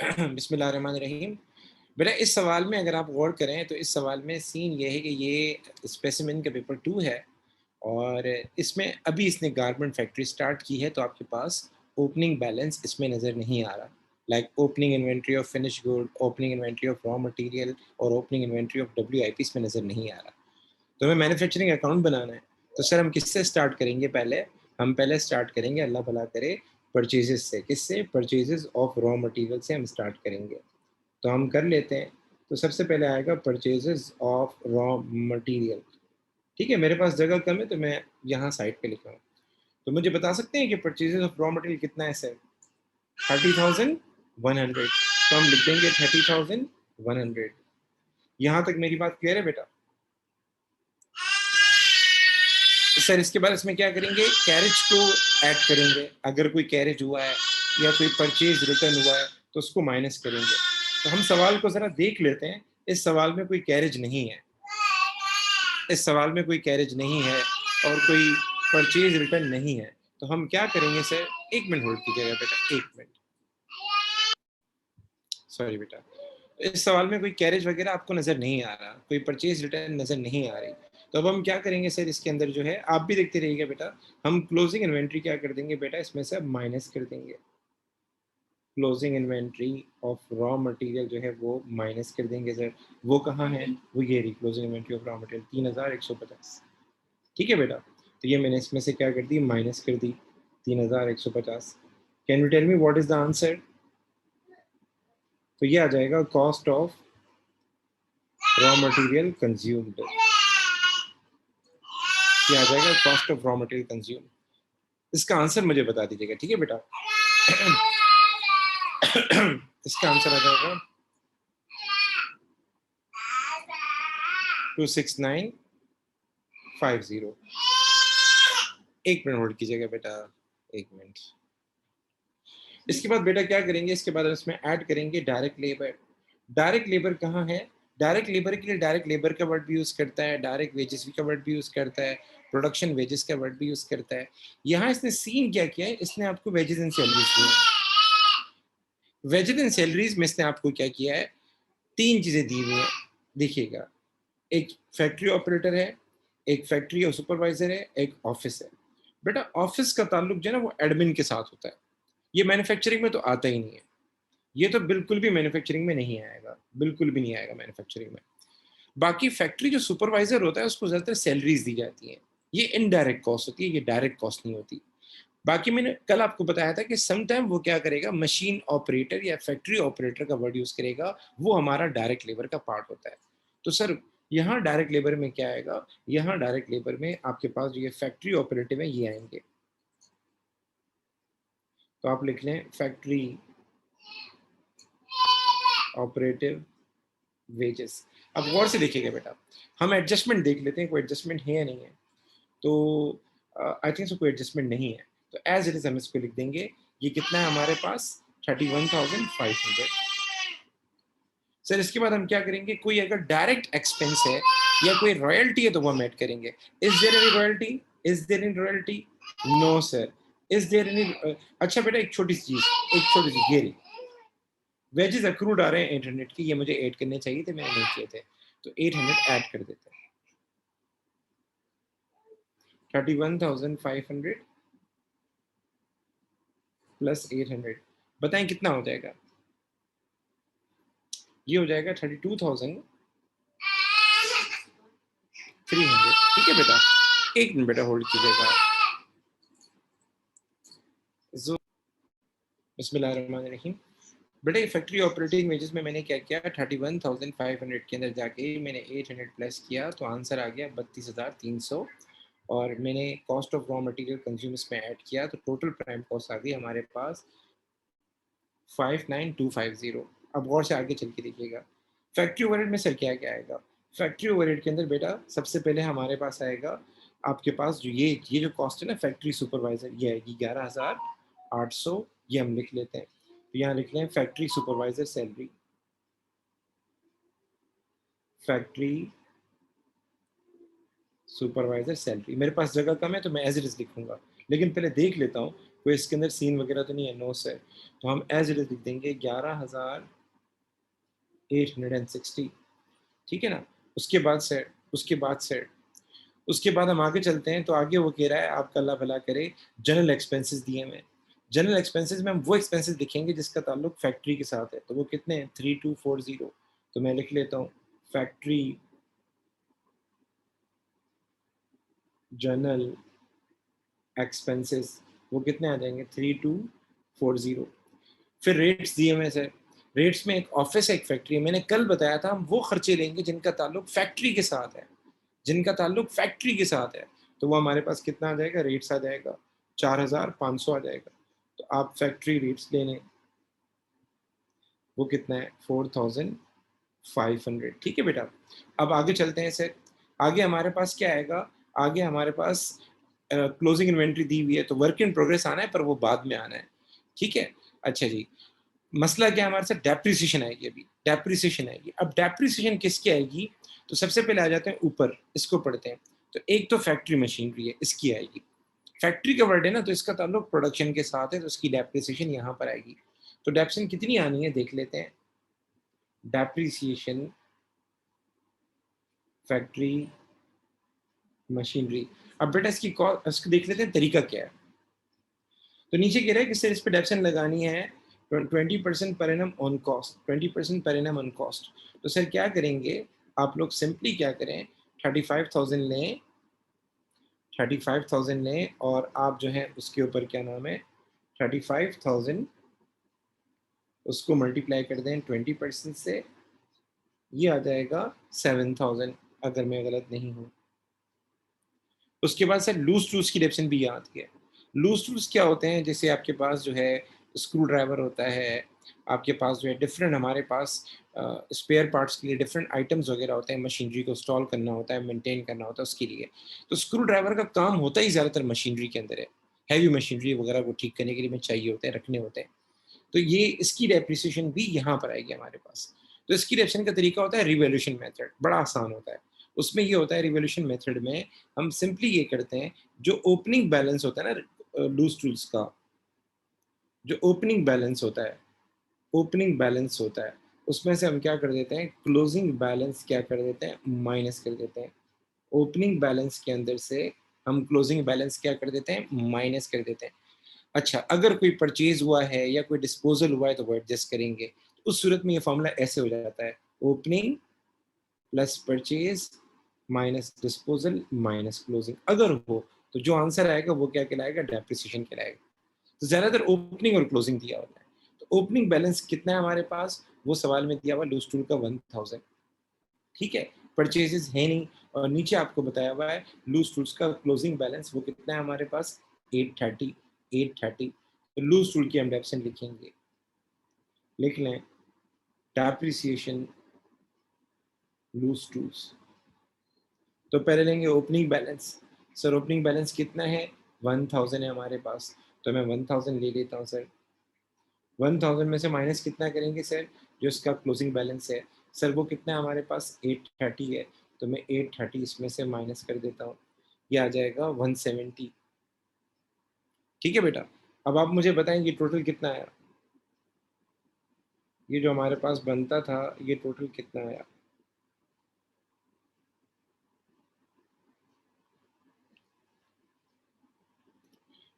बिस्मिल्लाहिर्रहमानिर्रहीम। बेटा इस सवाल में अगर आप गौर करें तो इस सवाल में सीन ये है कि ये स्पेसिमेन का पेपर 2 है और इसमें अभी इसने गारमेंट फैक्ट्री स्टार्ट की है, तो आपके पास ओपनिंग बैलेंस इसमें नज़र नहीं आ रहा। Like opening inventory of finish good, opening inventory of raw material और ओपनिंग इन्वेंटरी ऑफ डब्ल्यूआईपी इसमें नज़र नहीं आ रहा। तो हमें मैन्युफैक्चरिंग अकाउंट बनाना है, तो सर हम किससे स्टार्ट करेंगे? हम पहले स्टार्ट करेंगे, अल्लाह भला करे, परचेजेस से। किससे? परचेजेस ऑफ रॉ मटेरियल से हम स्टार्ट करेंगे। तो हम कर लेते हैं। तो सबसे पहले आएगा परचेजेस ऑफ रॉ मटेरियल। ठीक है, मेरे पास जगह कम है तो मैं यहाँ साइड पे लिख रहा हूँ। तो मुझे बता सकते हैं कि परचेजेस ऑफ रॉ मटेरियल कितना है सर? 30,100। तो हम लिख देंगे 30,100। यहाँ तक मेरी बात क्लियर है बेटा? सर इसके बाद इसमें क्या करेंगे? कैरेज को ऐड करेंगे। अगर कोई कैरेज हुआ है या कोई परचेज रिटर्न हुआ है तो उसको माइनस करेंगे। तो हम सवाल को ज़रा देख लेते हैं। इस सवाल में कोई कैरेज नहीं है, इस सवाल में कोई कैरेज नहीं है और कोई परचेज रिटर्न नहीं है। तो हम क्या करेंगे सर? 1 मिनट होल्ड कीजिएगा बेटा, 1 मिनट। सॉरी बेटा, इस सवाल में कोई कैरेज वगैरह आपको नज़र नहीं आ रहा, कोई परचेज रिटर्न नज़र नहीं आ रही। तो अब हम क्या करेंगे सर? इसके अंदर जो है आप भी देखते रहिएगा बेटा, हम क्लोजिंग इन्वेंट्री क्या कर देंगे बेटा? इसमें से माइनस कर देंगे। Closing inventory of raw material जो है वो माइनस कर देंगे सर। वो कहाँ है? वो ये रही closing inventory of raw material, 3,150। ठीक है बेटा, तो ये मैंने इसमें से क्या कर दी? माइनस कर दी 3,150। Can you tell me what is the answer? तो ये आ जाएगा cost of raw material consumed. ये आ जाएगा cost of raw material consume. इसका आंसर मुझे बता दीजिएगा, ठीक है बेटा? इसका आंसर आ जाएगा 26950। 1 मिनट होल्ड कीजिएगा बेटा, 1 मिनट। इसके बाद बेटा क्या करेंगे? इसके बाद इसमें ऐड करेंगे डायरेक्ट लेबर। डायरेक्ट लेबर कहाँ है? डायरेक्ट लेबर के लिए डायरेक्ट लेबर का वर्ड भी यूज करता है, डायरेक्ट वेजेस का वर्ड भी यूज करता है, प्रोडक्शन वेजेस का वर्ड भी यूज करता है। यहाँ इसने सीन क्या किया है? इसने आपको वेजेस एंड सैलरीज दिए हैं। वेजेस एंड सैलरीज में इसने आपको क्या किया है? 3 चीजें दी हुई हैं। देखिएगा, एक फैक्ट्री ऑपरेटर है, एक फैक्ट्री और सुपरवाइजर है, एक ऑफिस है। बेटा ऑफिस का ताल्लुक जो है ना वो एडमिन के साथ होता है। ये मैन्युफैक्चरिंग में तो आता ही नहीं है। ये तो बिल्कुल भी मैन्युफैक्चरिंग में नहीं आएगा, बिल्कुल भी नहीं आएगा मैन्युफैक्चरिंग में। बाकी फैक्ट्री जो सुपरवाइजर होता है उसको ज़्यादातर सैलरीज दी जाती हैं। ये इनडायरेक्ट कॉस्ट होती है, ये डायरेक्ट कॉस्ट नहीं होती। बाकी मैंने कल आपको बताया था कि सम टाइम वो क्या करेगा? मशीन ऑपरेटर या फैक्ट्री ऑपरेटर का वर्ड यूज करेगा, वो हमारा डायरेक्ट लेबर का पार्ट होता है। तो सर यहाँ डायरेक्ट लेबर में क्या आएगा? यहाँ डायरेक्ट लेबर में आपके पास जो ये फैक्ट्री ऑपरेटिव है ये आएंगे। तो आप लिख लें फैक्ट्री ऑपरेटिव वेजेस। अब गौर से देखिएगा बेटा, हम एडजस्टमेंट देख लेते हैं, कोई एडजस्टमेंट है या नहीं है। तो आई थिंक सो कोई एडजस्टमेंट नहीं है, तो एज इट इज हम इसको लिख देंगे। ये कितना है हमारे पास? 31,500। सर इसके बाद हम क्या करेंगे? कोई अगर डायरेक्ट एक्सपेंस है या कोई रॉयल्टी है तो वो हम ऐड करेंगे। Is there any royalty? Is there any royalty? No sir. Is there any? अच्छा बेटा एक छोटी सी चीज, एक छोटी सी, ये रही वेजेस अक्रूड आ रहे हैं 800 की, ये मुझे ऐड करने चाहिए थे, मैंने नहीं किए थे, तो 800 ऐड कर देते हैं। 31,500 प्लस 800, बताएं कितना हो जाएगा? ये हो जाएगा 32,300। ठीक है बेटा, 1 मिनट बेटा होल्ड कीजिएगा। बिस्मिल्लाहिर्रहमानिर्रहीम। बेटा ये फैक्ट्री ऑपरेटिंग वेजेस में मैंने क्या किया? 31,500 के अंदर जाके मैंने 800 प्लस किया, तो आंसर आ गया 32,300। और मैंने cost of raw material consumes में ऐड किया, तो टोटल प्राइम कॉस्ट आ गई हमारे पास 59,250। अब गौर से आगे चल के देखिएगा, फैक्ट्री ओवरहेड में सर क्या क्या आएगा? फैक्ट्री ओवरहेड के अंदर बेटा सबसे पहले हमारे पास आएगा आपके पास जो ये जो कॉस्ट है ना फैक्ट्री सुपरवाइजर, ये आएगी 11,800। ये हम लिख लेते हैं, तो यहाँ लिख लें factory supervisor salary. Factory supervisor salary, मेरे पास जगह कम है तो मैं एज इट इज लिखूंगा, लेकिन पहले देख लेता हूँ कोई इसके अंदर सीन वगैरह तो नहीं है, नो सर। तो हम एज इट इज लिख देंगे 11,860, ठीक है ना। उसके बाद सेट, उसके बाद सेट, उसके बाद हम आगे चलते हैं। तो आगे वो कह रहा है आपका अल्लाह भला करे, जनरल एक्सपेंसेस दिए हुए। जनरल एक्सपेंसेस में हम वो एक्सपेंसेस दिखेंगे जिसका ताल्लुक फैक्ट्री के साथ है। तो वो कितने हैं? 3240। तो मैं लिख लेता हूँ फैक्ट्री जनरल एक्सपेंसेस, वो कितने आ जाएंगे? 3240। फिर रेट्स दिए हुए सर। रेट्स में एक ऑफिस है, एक फैक्ट्री है। मैंने कल बताया था हम वो खर्चे लेंगे जिनका ताल्लुक फैक्ट्री के साथ है, जिनका ताल्लुक फैक्ट्री के साथ है। तो वो हमारे पास कितना आ जाएगा? रेट्स आ जाएगा 4500 आ जाएगा। तो आप फैक्ट्री रेट्स ले लें, वो कितना है? 4500। ठीक है बेटा। अब आगे चलते हैं सर। आगे हमारे पास क्या आएगा? आगे हमारे पास क्लोजिंग इन्वेंट्री दी हुई है, तो वर्क इन प्रोग्रेस आना है, पर वो बाद में आना है। ठीक है। अच्छा जी, मसला क्या हमारे साथ? डेप्रिसिएशन आएगी। अभी डेप्रिसिएशन आएगी। अब डेप्रिसिएशन किसकी आएगी? तो सबसे पहले आ जाते हैं ऊपर, इसको पढ़ते हैं। तो एक तो फैक्ट्री मशीनरी है, इसकी आएगी। फैक्ट्री का वर्ड है ना, तो इसका ताल्लुक प्रोडक्शन के साथ है, तो इसकी डेप्रिसिएशन यहाँ पर आएगी। तो डेप्रिसिएशन कितनी आनी है देख लेते हैं। Depreciation factory machinery. अब बेटा इसकी कॉस्ट, इसको देख लेते हैं तरीका क्या है। तो नीचे कह रहा है कि सर इस पे डेप्सन लगानी है 20% per annum on cost, 20% per annum on cost. तो सर क्या करेंगे आप लोग? सिंपली क्या करें, 35,000 लें, 35,000 लें, और आप जो है उसके ऊपर क्या नाम है, 35,000 उसको मल्टीप्लाई कर दें 20% से, ये आ जाएगा 7,000, अगर मैं गलत नहीं हूँ। उसके बाद सर लूज टूल्स की डेफिनेशन भी याद किया। लूज टूल्स क्या होते हैं? जैसे आपके पास जो है स्क्रू ड्राइवर होता है, आपके पास जो है डिफरेंट, हमारे पास स्पेयर पार्ट्स के लिए डिफरेंट आइटम्स वगैरह होते हैं, मशीनरी को इंस्टॉल करना होता है, मेंटेन करना होता है उसके लिए। तो स्क्रू ड्राइवर का काम होता ही ज़्यादातर मशीनरी के अंदर है। हैवी मशीनरी वगैरह को ठीक करने के लिए में चाहिए होते हैं, रखने होते हैं। तो ये इसकी डेप्रिसिएशन भी यहाँ पर आएगी हमारे पास। तो इसकी डेप्रिसिएशन का तरीका होता है रिवोल्यूशन मेथड, बड़ा आसान होता है। उसमें ये होता है रिवोल्यूशन मेथड में हम सिंपली ये करते हैं, जो ओपनिंग बैलेंस होता है ना लूज टूल्स का, जो ओपनिंग बैलेंस होता है, ओपनिंग बैलेंस होता है, उसमें से हम क्या कर देते हैं, क्लोजिंग बैलेंस क्या कर देते हैं, माइनस कर देते हैं। ओपनिंग बैलेंस के अंदर से हम क्लोजिंग बैलेंस क्या कर देते हैं, माइनस कर देते हैं। अच्छा, अगर कोई परचेज हुआ है या कोई डिस्पोजल हुआ है तो वो एडजस्ट करेंगे। उस सूरत में ये फॉर्मूला ऐसे हो जाता है, opening plus purchase minus disposal minus closing. अगर हो तो जो आंसर आएगा वो क्या कहलाएगा, डेप्रिसिएशन कहलाएगा। तो ज्यादातर ओपनिंग और क्लोजिंग दिया होता है। तो ओपनिंग बैलेंस कितना है हमारे पास, वो सवाल में दिया हुआ लूज टूल का 1000। ठीक है, परचेजेस है नहीं, और नीचे आपको बताया हुआ है लूज टूल्स का क्लोजिंग बैलेंस वो कितना है हमारे पास, 830। 830। तो लूज टूल की हम डेप्सन लिखेंगे, लिख लें डेप्रिसिएशन लूज टूल्स। तो पहले लेंगे opening balance. Sir opening balance कितना है, 1000 है हमारे पास। तो मैं 1000 ले लेता हूँ सर। 1000 में से माइनस कितना करेंगे सर, जो इसका क्लोजिंग बैलेंस है। सर वो कितना है हमारे पास, 830 है। तो मैं 830 इसमें से माइनस कर देता हूँ, ये आ जाएगा 170। ठीक है बेटा। अब आप मुझे बताएंगे टोटल कितना आया, ये जो हमारे पास बनता था ये टोटल कितना आया।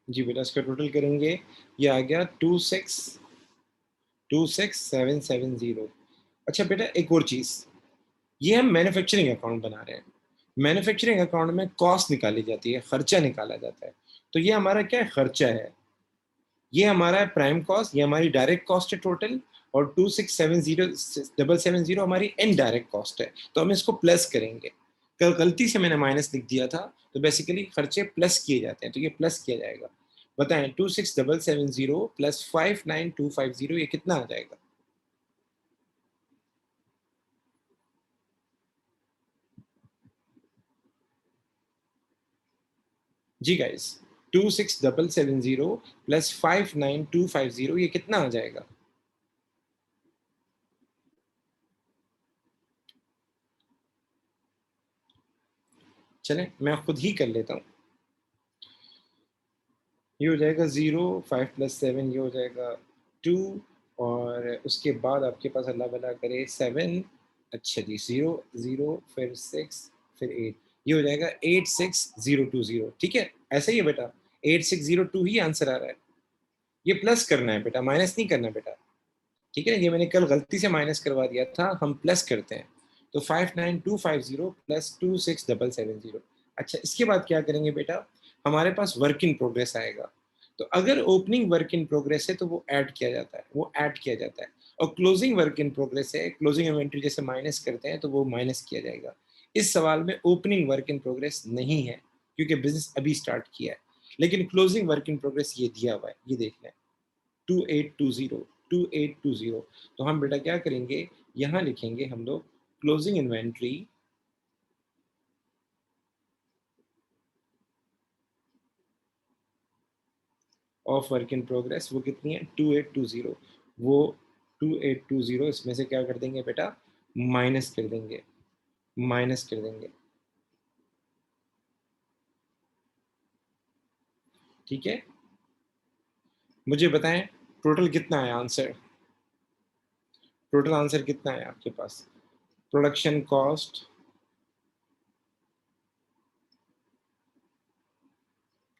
जी बेटा, इसका टोटल करेंगे, ये आ गया 2626770। अच्छा बेटा एक और चीज़, ये हम मैन्युफैक्चरिंग अकाउंट बना रहे हैं। मैन्युफैक्चरिंग अकाउंट में कॉस्ट निकाली जाती है, खर्चा निकाला जाता है। तो ये हमारा क्या है, खर्चा है। ये हमारा प्राइम कॉस्ट, ये हमारी डायरेक्ट कॉस्ट है टोटल, और 2670770 हमारी इनडायरेक्ट कॉस्ट है। तो हम इसको प्लस करेंगे। कल गलती से मैंने माइनस लिख दिया था, तो बेसिकली खर्चे प्लस किए जाते हैं, तो ये प्लस किया जाएगा। बताएं 26770 प्लस 59250 ये कितना आ जाएगा। जी गाइस, 26770 प्लस 59250 ये कितना आ जाएगा। चलें मैं खुद ही कर लेता हूँ। ये हो जाएगा 0, 5 + 7 ये हो जाएगा 2 और उसके बाद आपके पास अल्लाह भला करे 7 अच्छा जी 0, 0 फिर 6 फिर 8 ये हो जाएगा 86020 ठीक है? ऐसा ही है बेटा 8602 ही आंसर आ रहा है। ये प्लस करना है बेटा, माइनस नहीं करना बेटा। ठीक है ना? ये मैंने कल गलती से माइनस करवा दिया था, हम प्लस करते हैं। तो 59250 प्लस 26770 अच्छा इसके बाद क्या करेंगे बेटा? हमारे पास वर्क इन प्रोग्रेस आएगा। तो अगर ओपनिंग वर्क इन प्रोग्रेस है तो वो ऐड किया जाता है, वो ऐड किया जाता है और क्लोजिंग वर्क इन प्रोग्रेस है, क्लोजिंग इन्वेंटरी जैसे माइनस करते हैं तो वो माइनस किया जाएगा। इस सवाल में ओपनिंग वर्क इन प्रोग्रेस नहीं है क्योंकि बिज़नेस अभी स्टार्ट किया है। लेकिन क्लोजिंग वर्क इन प्रोग्रेस ये दिया हुआ है, ये देख लें। 2820 2820 तो हम बेटा क्या करेंगे यहाँ लिखेंगे हम लोग closing inventory of work in progress वो कितनी है 2820 वो 2820 इसमें से क्या कर देंगे बेटा माइनस कर देंगे माइनस कर देंगे ठीक है मुझे बताएं टोटल कितना है आंसर टोटल आंसर कितना है आपके पास प्रोडक्शन कॉस्ट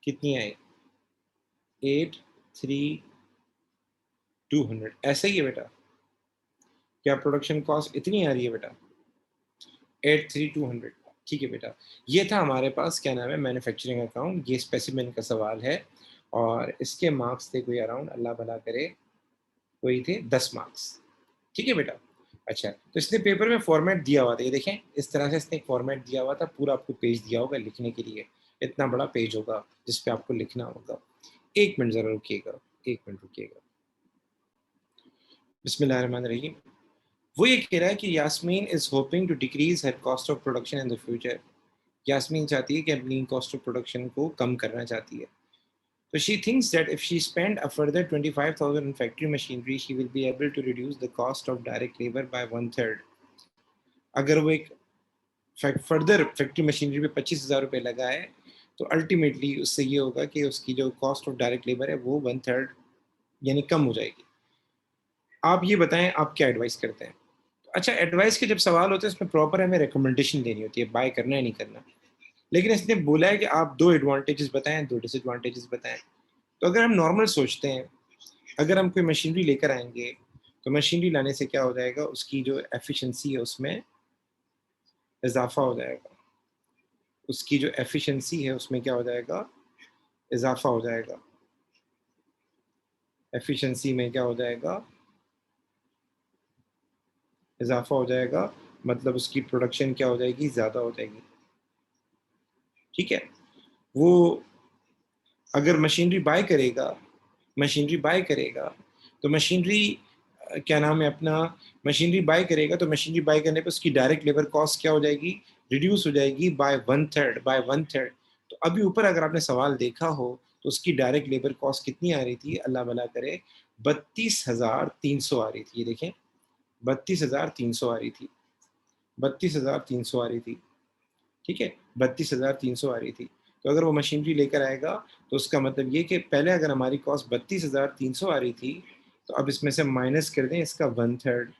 कितनी आई 83200 ऐसा ही है बेटा क्या प्रोडक्शन कॉस्ट इतनी आ रही है बेटा 83200 ठीक है बेटा ये था हमारे पास क्या नाम है मैन्युफैक्चरिंग अकाउंट ये स्पेसिमेन का सवाल है और इसके मार्क्स थे कोई अराउंड अल्लाह भला करे कोई थे 10 मार्क्स ठीक है बेटा अच्छा तो इसने पेपर में फॉर्मेट दिया हुआ था ये देखें इस तरह से इसने एक फॉर्मेट दिया हुआ था पूरा आपको पेज दिया होगा लिखने के लिए इतना बड़ा पेज होगा जिसपे आपको लिखना होगा 1 मिनट ज़रा रुकिएगा 1 मिनट रुकिएगा बिस्मिल्लाहिर्रहमानिर्रहीम वो ये कह रहा है कि Yasmin is hoping to decrease her cost of production in the future Yasmin चाहती है कि अपनी कॉस्ट ऑफ प्रोडक्शन को कम करना चाहती है तो she thinks that if she spend a further 25,000 in factory machinery she will be able to reduce the cost of direct labor by 1/3 अगर वो एक फर्दर फैक्ट्री मशीनरी पे 25,000 रुपये लगाए तो अल्टीमेटली उससे ये होगा कि उसकी जो कॉस्ट ऑफ डायरेक्ट लेबर है वो 1/3 यानी कम हो जाएगी आप ये बताएं आप क्या एडवाइस करते हैं अच्छा एडवाइस के जब सवाल होते हैं उसमें प्रॉपर हमें रिकमेंडेशन देनी होती है बाय करना है नहीं करना लेकिन इसने बोला है कि आप 2 एडवांटेजेस बताएं 2 डिसएडवांटेजेस बताएं तो अगर हम नॉर्मल सोचते हैं अगर हम कोई मशीनरी लेकर आएंगे तो मशीनरी लाने से क्या हो जाएगा उसकी जो एफिशिएंसी है उसमें इजाफा हो जाएगा उसकी जो एफिशिएंसी है उसमें क्या हो जाएगा इजाफा हो जाएगा एफिशिएंसी में क्या हो जाएगा इजाफा हो जाएगा मतलब उसकी प्रोडक्शन क्या हो जाएगी ज़्यादा हो जाएगी ठीक है वो अगर मशीनरी बाय करेगा तो मशीनरी क्या नाम है अपना मशीनरी बाय करेगा तो मशीनरी बाय करने पर उसकी डायरेक्ट लेबर कॉस्ट क्या हो जाएगी रिड्यूस हो जाएगी बाय 1/3 तो अभी ऊपर अगर आपने सवाल देखा हो तो उसकी डायरेक्ट लेबर कॉस्ट कितनी आ रही थी अल्लाह भला करे 32,300 आ रही थी ये देखें 32,300 आ रही थी 32,300 आ रही थी ठीक है 32,300 आ रही थी तो अगर वो मशीनरी लेकर आएगा तो उसका मतलब ये कि पहले अगर हमारी कॉस्ट 32,300 आ रही थी तो अब इसमें से माइनस कर दें इसका 1/3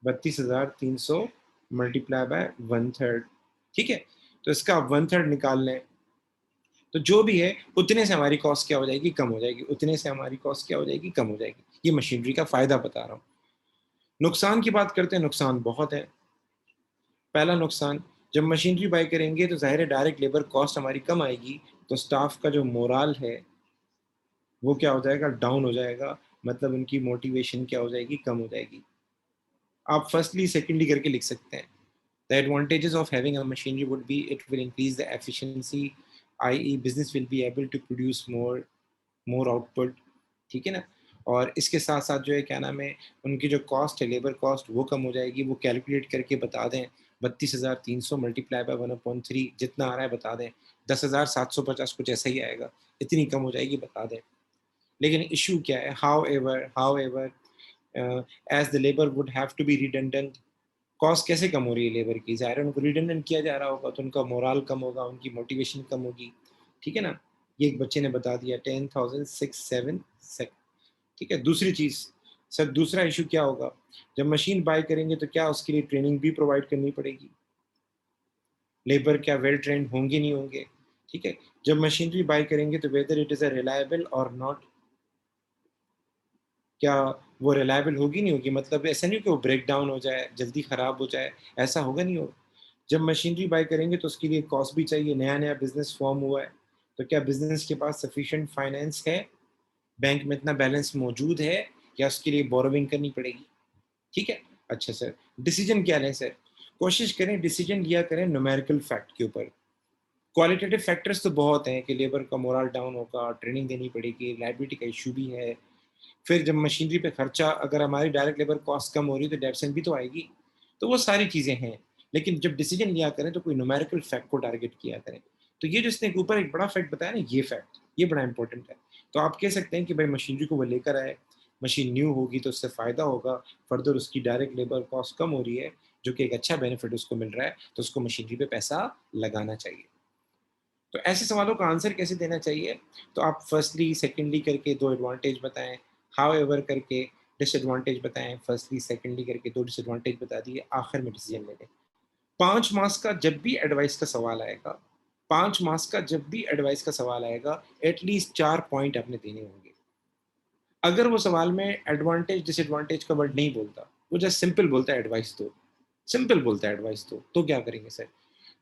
32,300 मल्टीप्लाई बाय 1/3 ठीक है तो इसका आप 1/3 निकाल लें तो जो भी है उतने से हमारी कॉस्ट क्या हो जाएगी कम हो जाएगी उतने से हमारी कॉस्ट क्या हो जाएगी कम हो जाएगी ये मशीनरी का फ़ायदा बता रहा हूँ नुकसान की बात करते हैं नुकसान बहुत है पहला नुकसान जब मशीनरी बाय करेंगे तो ज़ाहिर है डायरेक्ट लेबर कॉस्ट हमारी कम आएगी तो स्टाफ का जो मोराल है वो क्या हो जाएगा डाउन हो जाएगा मतलब उनकी मोटिवेशन क्या हो जाएगी कम हो जाएगी आप फर्स्टली सेकेंडली करके लिख सकते हैं the advantages of having a machinery would be it will increase the efficiency I business will be able to produce more output ठीक है ना और इसके साथ साथ जो है क्या नाम है उनकी जो कॉस्ट है लेबर कॉस्ट वो कम हो जाएगी वो कैलकुलेट करके बता दें 32,300 मल्टीप्लाई बाय 1/3 जितना आ रहा है बता दें 10,750 कुछ ऐसा ही आएगा इतनी कम हो जाएगी बता दें लेकिन इशू क्या है however as the labour would have to be redundant cost कैसे कम हो रही है लेबर की ज़ाहिर है उनको रिडंडेंट किया जा रहा होगा तो उनका मोरल कम होगा उनकी मोटिवेशन कम होगी ठीक है ना ये एक बच्चे ने बता दिया 10,677। ठीक है, दूसरी चीज़ सर, दूसरा इशू क्या होगा, जब मशीन बाय करेंगे तो क्या उसके लिए ट्रेनिंग भी प्रोवाइड करनी पड़ेगी, लेबर क्या वेल ट्रेंड होंगे नहीं होंगे। ठीक है, जब मशीनरी बाय करेंगे तो whether it is a reliable और नॉट, क्या वो रिलायबल होगी नहीं होगी, मतलब ऐसा नहीं कि वो ब्रेक डाउन हो जाए, जल्दी ख़राब हो जाए, ऐसा होगा नहीं होगा। जब मशीनरी बाय करेंगे तो उसके लिए कॉस्ट भी चाहिए, नया-नया बिज़नेस फ़ॉर्म हुआ है, तो क्या बिज़नेस के पास सफिशिएंट फाइनेंस है, बैंक में इतना बैलेंस मौजूद है या उसके लिए बोरोविंग करनी पड़ेगी? ठीक है? अच्छा सर, डिसीज़न क्या लें सर? कोशिश करें डिसीज़न लिया करें न्यूमेरिकल फैक्ट के ऊपर। क्वालिटेटिव फैक्टर्स तो बहुत हैं कि लेबर का मोरल डाउन होगा, ट्रेनिंग देनी पड़ेगी, लायबिलिटी का इश्यू भी है। फिर जब मशीनरी पे खर्चा, अगर हमारी डायरेक्ट लेबर कॉस्ट कम हो रही है तो डेप्सन भी तो आएगी। तो वो सारी चीज़ें हैं। लेकिन जब डिसीजन लिया करें तो कोई न्यूमेरिकल फैक्ट को टारगेट किया करें। तो ये जो इसने ऊपर एक बड़ा फैक्ट बताया ना, ये फैक्ट, ये बड़ा इंपॉर्टेंट है। तो आप कह सकते हैं कि भाई मशीनरी को वो लेकर आए, मशीन न्यू होगी तो उससे फ़ायदा होगा, फर्दर उसकी डायरेक्ट लेबर कॉस्ट कम हो रही है, जो कि एक अच्छा बेनिफिट उसको मिल रहा है, तो उसको मशीनरी पे पैसा लगाना चाहिए। तो ऐसे सवालों का आंसर कैसे देना चाहिए? तो आप फर्स्टली, सेकंडली करके 2 एडवांटेज बताएँ, हाउएवर करके डिसएडवांटेज बताएँ, फर्स्टली, सेकंडली करके 2 डिसएडवांटेज बता दिए, आखिर में डिसीजन ले लें। 5 मार्क्स का जब भी एडवाइस का सवाल आएगा, 5 मार्क्स का जब भी एडवाइस का सवाल आएगा, एटलीस्ट 4 पॉइंट आपने देने होंगे। अगर वो सवाल में एडवांटेज, डिसएडवांटेज का वर्ड नहीं बोलता, वो जस्ट सिंपल बोलता है एडवाइस दो, सिंपल बोलता है एडवाइस दो, तो क्या करेंगे सर?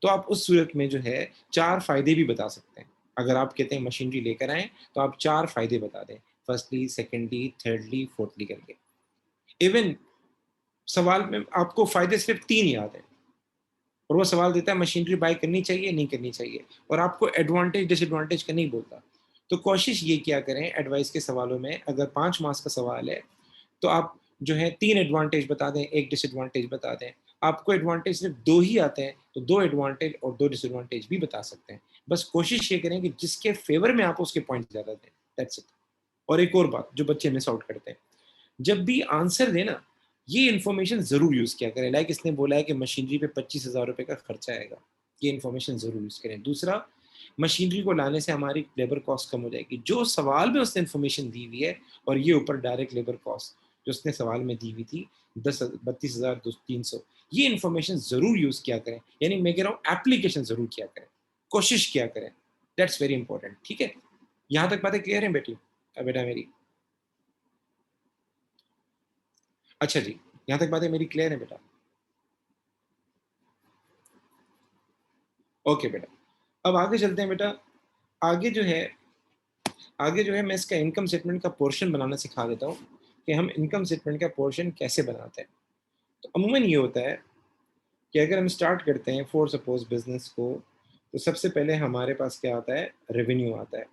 तो आप उस सूरत में जो है 4 फ़ायदे भी बता सकते हैं। अगर आप कहते हैं मशीनरी लेकर आएँ, तो आप 4 फ़ायदे बता दें। फर्स्टली, सेकंडली, थर्डली, फोर्थली करके। इवन सवाल में आपको फ़ायदे सिर्फ़ 3 याद हैं और वो सवाल देता है मशीनरी बाय करनी चाहिए, नहीं करनी चाहिए, और आपको एडवांटेज, डिसएडवांटेज का नहीं बोलता। तो कोशिश ये किया करें एडवाइस के सवालों में, अगर 5 मार्क्स का सवाल है, तो आप जो है 3 एडवांटेज बता दें, 1 डिसएडवांटेज बता दें। आपको एडवांटेज सिर्फ़ 2 ही आते हैं, तो 2 एडवांटेज और 2 डिसएडवांटेज भी बता सकते हैं। बस कोशिश ये करें कि जिसके फ़ेवर में आप उसके पॉइंट ज़्यादा दें, दैट्स इट। और एक और बात जो बच्चे मिस आउट करते हैं, जब भी आंसर दें ना, ये इन्फॉर्मेशन ज़रूर यूज़ किया करें। लाइक इसने बोला है कि मशीनरी पे ₹25,000 का खर्चा आएगा, ये इन्फॉर्मेशन ज़रूर यूज़ करें। दूसरा, मशीनरी को लाने से हमारी लेबर कॉस्ट कम हो जाएगी। जो सवाल में उसने इन्फॉर्मेशन दी हुई है, और ये ऊपर डायरेक्ट लेबर कॉस्ट जो उसने सवाल में दी हुई थी, 32,300, ये इन्फॉर्मेशन ज़रूर यूज़ किया करें। यानी मैं कह रहा हूँ एप्लीकेशन ज़रूर किया करें, कोशिश किया करें। दैट्स वेरी इंपॉर्टेंट, ठीक है? यहाँ तक बातें क्लियर हैं बेटी? बेटा मेरी? अच्छा जी, यहाँ तक बातें मेरी क्लियर हैं बेटा? ओके बेटा। अब आगे चलते हैं बेटा। आगे जो है आगे जो है मैं इसका इनकम स्टेटमेंट का पोर्शन बनाना सिखा देता हूँ, कि हम इनकम स्टेटमेंट का पोर्शन कैसे बनाते हैं। तो अमूमन ये होता है कि अगर हम स्टार्ट करते हैं फॉर सपोज़ बिज़नेस को, तो सबसे पहले हमारे पास क्या आता है? रेवेन्यू आता है।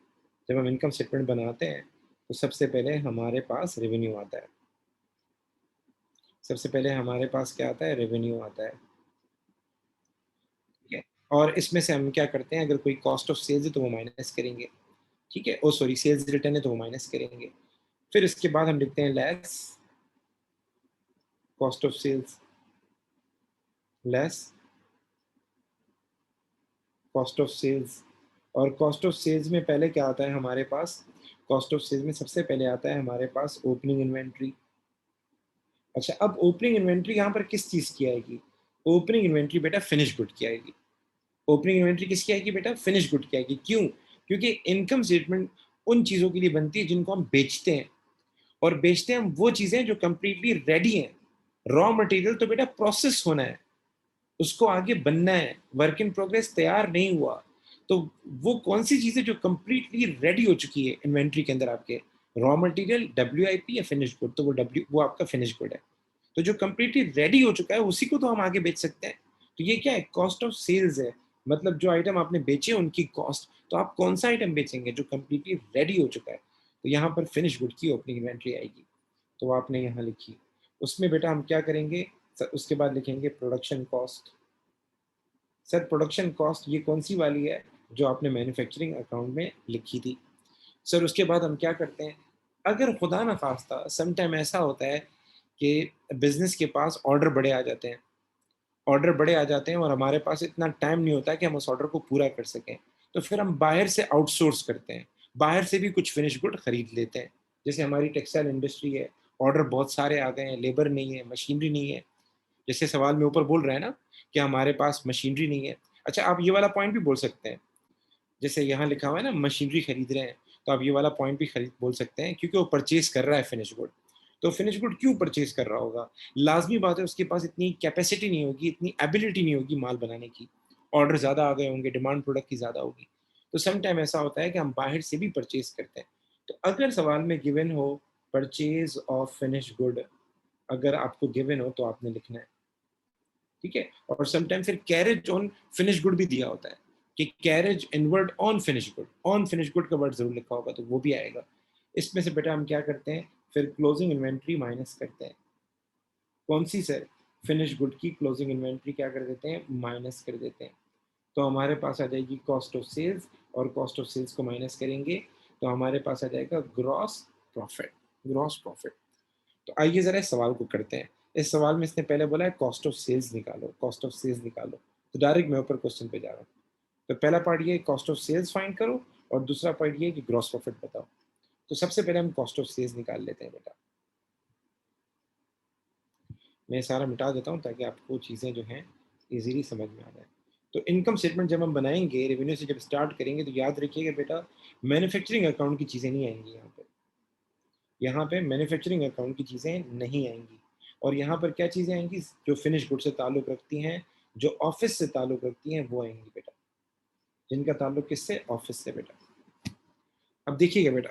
जब हम इनकम स्टेटमेंट बनाते हैं, तो सबसे पहले हमारे पास रेवेन्यू आता है। सबसे पहले हमारे पास क्या आता है? रेवेन्यू आता है। ठीक है? और इसमें से हम क्या करते हैं, अगर कोई कॉस्ट ऑफ सेल्स है तो वो माइनस करेंगे। ठीक है? ओह सॉरी, सेल्स रिटर्न है तो वो माइनस करेंगे। फिर इसके बाद हम लिखते हैं less cost of sales, less cost of sales. और कॉस्ट ऑफ सेल्स में पहले क्या आता है हमारे पास? कॉस्ट ऑफ सेल्स में सबसे पहले आता है हमारे पास ओपनिंग इन्वेंट्री। अच्छा, अब ओपनिंग इन्वेंट्री यहाँ पर किस चीज़ की आएगी? ओपनिंग इन्वेंट्री बेटा फिनिश गुड की आएगी। ओपनिंग इन्वेंट्री किसकी आएगी बेटा? फिनिश गुड की आएगी। क्यों? क्योंकि इनकम स्टेटमेंट उन चीज़ों के लिए बनती है जिनको हम बेचते हैं, और बेचते हैं हम वो चीज़ें जो कंप्लीटली रेडी हैं। रॉ मटेरियल तो बेटा प्रोसेस होना है, उसको आगे बनना है, वर्क इन प्रोग्रेस तैयार नहीं हुआ। तो वो कौन-सी चीज़ है जो कंप्लीटली रेडी हो चुकी है इन्वेंटरी के अंदर आपके? रॉ मटेरियल, डब्ल्यूआईपी या फिनिश्ड गुड? तो वो आपका फिनिश्ड गुड है। तो जो कंप्लीटली रेडी हो चुका है उसी को तो हम आगे बेच सकते हैं। तो ये क्या है? कॉस्ट ऑफ सेल्स है। मतलब जो आइटम आपने बेचे उनकी कॉस्ट। तो आप कौन-सा आइटम बेचेंगे जो कंप्लीटली रेडी हो चुका है? तो यहाँ पर फिनिश्ड गुड की ओपनिंग इन्वेंटरी आएगी। तो आपने यहाँ लिखी। उसमें बेटा हम क्या करेंगे? उसके बाद लिखेंगे production cost. Sir production cost ये कौन-सी वाली है, जो आपने मैन्युफैक्चरिंग अकाउंट में लिखी थी? सर उसके बाद हम क्या करते हैं, अगर खुदा ना ख़ास्ता सम टाइम ऐसा होता है कि बिज़नेस के पास ऑर्डर बड़े आ जाते हैं, ऑर्डर बड़े आ जाते हैं और हमारे पास इतना टाइम नहीं होता है कि हम उस ऑर्डर को पूरा कर सकें। तो फिर हम बाहर से आउटसोर्स करते हैं, बाहर से भी कुछ फिनिश गुड खरीद लेते हैं। जैसे हमारी टेक्सटाइल इंडस्ट्री है, ऑर्डर बहुत सारे आ गए हैं, लेबर नहीं है, मशीनरी नहीं है। जैसे सवाल में ऊपर बोल रहे हैं ना कि हमारे पास मशीनरी नहीं है। अच्छा, आप ये वाला पॉइंट भी बोल सकते हैं, जैसे यहाँ लिखा हुआ है ना मशीनरी खरीद रहे हैं, तो आप ये वाला पॉइंट भी खरीद बोल सकते हैं क्योंकि वो परचेज़ कर रहा है फिनिश गुड। तो फिनिश गुड क्यों परचेज़ कर रहा होगा? लाज़मी बात है उसके पास इतनी कैपेसिटी नहीं होगी, इतनी एबिलिटी नहीं होगी माल बनाने की। ऑर्डर ज़्यादा आ गए होंगे, डिमांड प्रोडक्ट की ज़्यादा होगी। तो सम टाइम ऐसा होता है कि हम बाहर से भी परचेज़ करते हैं। तो अगर सवाल में गिवन हो परचेज़ ऑफ फिनिश गुड, अगर आपको गिवन हो तो आपने लिखना है। ठीक है? और सम टाइम फिर कैरेज ऑन फिनिश गुड भी दिया होता है कि carriage inward on finish good, on finish good का वर्ड ज़रूर लिखा होगा तो वो भी आएगा। इसमें से बेटा हम क्या करते हैं, फिर क्लोजिंग इन्वेंटरी माइनस करते हैं। कौन-सी सर? फिनिश गुड की क्लोजिंग इन्वेंटरी क्या कर देते हैं, माइनस कर देते हैं। तो हमारे पास आ जाएगी कॉस्ट ऑफ सेल्स और कॉस्ट ऑफ सेल्स को माइनस करेंगे तो हमारे पास आ जाएगा ग्रॉस प्रॉफिट, ग्रॉस प्रॉफिट। तो आइए ज़रा इस सवाल को करते हैं। इस सवाल में इसने पहले बोला है कॉस्ट ऑफ सेल्स निकालो, कॉस्ट ऑफ सेल्स निकालो। तो डायरेक्ट मैं ऊपर क्वेश्चन पे जा रहा हूँ। तो पहला पार्ट ये है कॉस्ट ऑफ सेल्स फाइंड करो और दूसरा पार्ट ये है कि ग्रॉस प्रॉफिट बताओ। तो सबसे पहले हम कॉस्ट ऑफ सेल्स निकाल लेते हैं बेटा। मैं सारा मिटा देता हूँ ताकि आपको चीज़ें जो हैं ईज़िली समझ में आ जाए। तो इनकम स्टेटमेंट जब हम बनाएँगे, रेवेन्यू से जब स्टार्ट करेंगे तो याद रखिएगा बेटा मैन्युफैक्चरिंग अकाउंट की चीज़ें नहीं आएँगी यहाँ पे। यहाँ पे मैन्युफैक्चरिंग अकाउंट की चीज़ें नहीं आएँगी और यहाँ पर क्या चीज़ें आएँगी जो फिनिश गुड से ताल्लुक़ रखती हैं, जो ऑफ़िस से ताल्लुक़ रखती हैं वो आएँगी बेटा। जिनका ताल्लुक़ किससे? ऑफ़िस से बेटा। अब देखिएगा बेटा,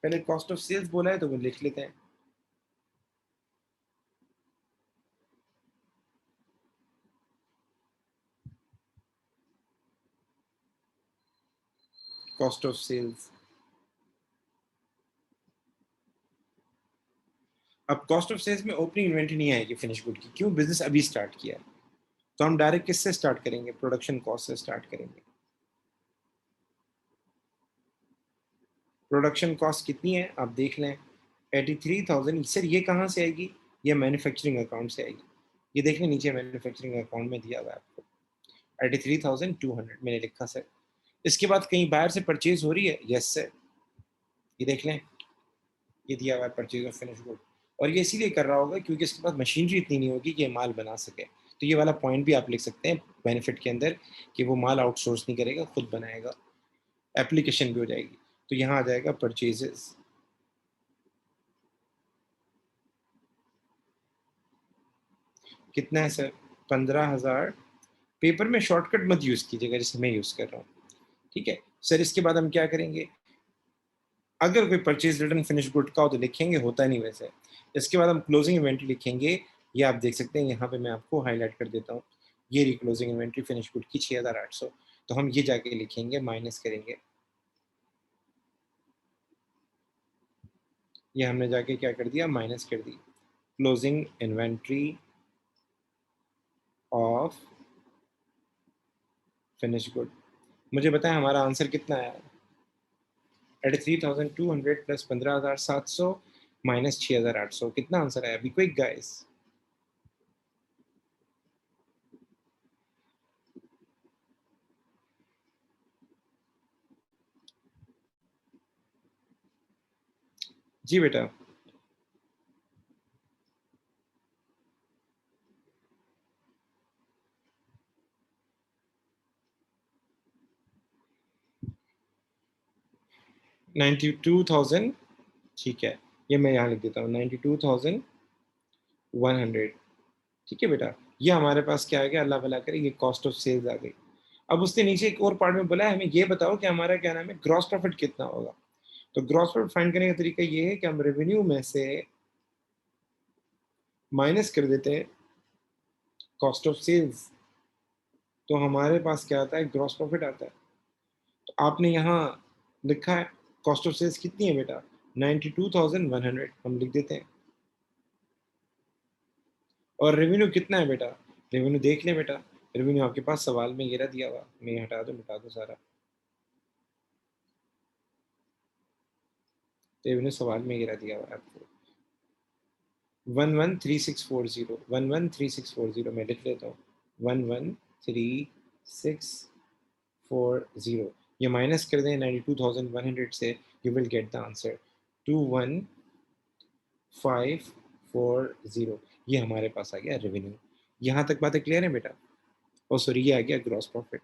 पहले कॉस्ट ऑफ सेल्स बोला है तो वो लिख लेते हैं। Cost of sales. अब कॉस्ट ऑफ सेल्स में ओपनिंग इन्वेंटरी नहीं आएगी फिनिश गुड की। क्यों? बिज़नेस अभी स्टार्ट किया है। तो हम डायरेक्ट किससे स्टार्ट करेंगे? प्रोडक्शन कॉस्ट से स्टार्ट करेंगे। प्रोडक्शन कॉस्ट कितनी है? आप देख लें 83,000। सर ये कहाँ से आएगी? ये मैन्युफैक्चरिंग अकाउंट से आएगी। ये देख लें नीचे मैन्युफैक्चरिंग अकाउंट में दिया हुआ है आपको। 83,200 मैंने लिखा सर। इसके बाद कहीं बाहर से परचेज़ हो रही है? Yes sir. ये देख लें, ये दिया हुआ है परचेज़ ऑफ फिनिश गुड और ये इसीलिए कर रहा होगा क्योंकि इसके पास मशीनरी इतनी नहीं होगी कि ये माल बना सके। तो ये वाला पॉइंट भी आप लिख सकते हैं बेनिफिट के अंदर कि वो माल आउटसोर्स नहीं करेगा, खुद बनाएगा। एप्लीकेशन भी हो जाएगी। तो यहाँ आ जाएगा परचेज़ेज़। कितना है सर? 15,000। पेपर में शॉर्टकट मत यूज़ कीजिएगा जैसे मैं यूज़ कर रहा हूँ, ठीक है? सर इसके बाद हम क्या करेंगे? अगर कोई परचेज़ रिटर्न फिनिश गुड का हो तो लिखेंगे, होता नहीं वैसे। इसके बाद हम क्लोजिंग इन्वेंटरी लिखेंगे, ये आप देख सकते हैं यहाँ पे मैं आपको हाइलाइट कर देता हूँ। ये रही क्लोजिंग इन्वेंटरी फिनिश गुड की 6,800। तो हम ये जाके लिखेंगे, माइनस करेंगे। ये हमने जाके क्या कर दिया? माइनस कर दी। Closing inventory of finish good. मुझे बताएँ हमारा आंसर कितना आया? 83,200 प्लस 15,700 माइनस 6,800 कितना आंसर आया? Be quick guys. जी बेटा। 92,000। ठीक है, ये मैं यहाँ लिख देता हूँ 92,100। ठीक है बेटा, ये हमारे पास क्या आ गया? अल्लाह भला करे, ये कॉस्ट ऑफ सेल्स आ गई। अब उसने नीचे एक और पार्ट में बोला है हमें ये बताओ कि हमारा क्या नाम है ग्रॉस प्रॉफिट कितना होगा। तो ग्रॉस प्रॉफिट फाइंड करने का तरीका ये है कि हम रेवेन्यू में से माइनस कर देते हैं कॉस्ट ऑफ सेल्स, तो हमारे पास क्या आता है? ग्रॉस प्रॉफिट आता है। तो आपने यहाँ लिखा है कॉस्ट ऑफ सेल्स कितनी है बेटा? 92,100 हम लिख देते हैं। और रेवेन्यू कितना है बेटा? रेवेन्यू देख लें बेटा, रेवेन्यू आपके पास सवाल में ये रहा दिया हुआ। मैं ये हटा दूँ, मिटा दूँ सारा। रेवेन्यू सवाल में ये रहा दिया हुआ है आपको 113640। 113640 मैं लिख लेता हूँ 113640। 640, ये माइनस कर दें 92,100 से, you will get the answer 21,540, ये हमारे पास आ गया रेवेन्यू। यहाँ तक बातें क्लियर है बेटा? ओ सॉरी, ये आ गया ग्रॉस प्रॉफिट।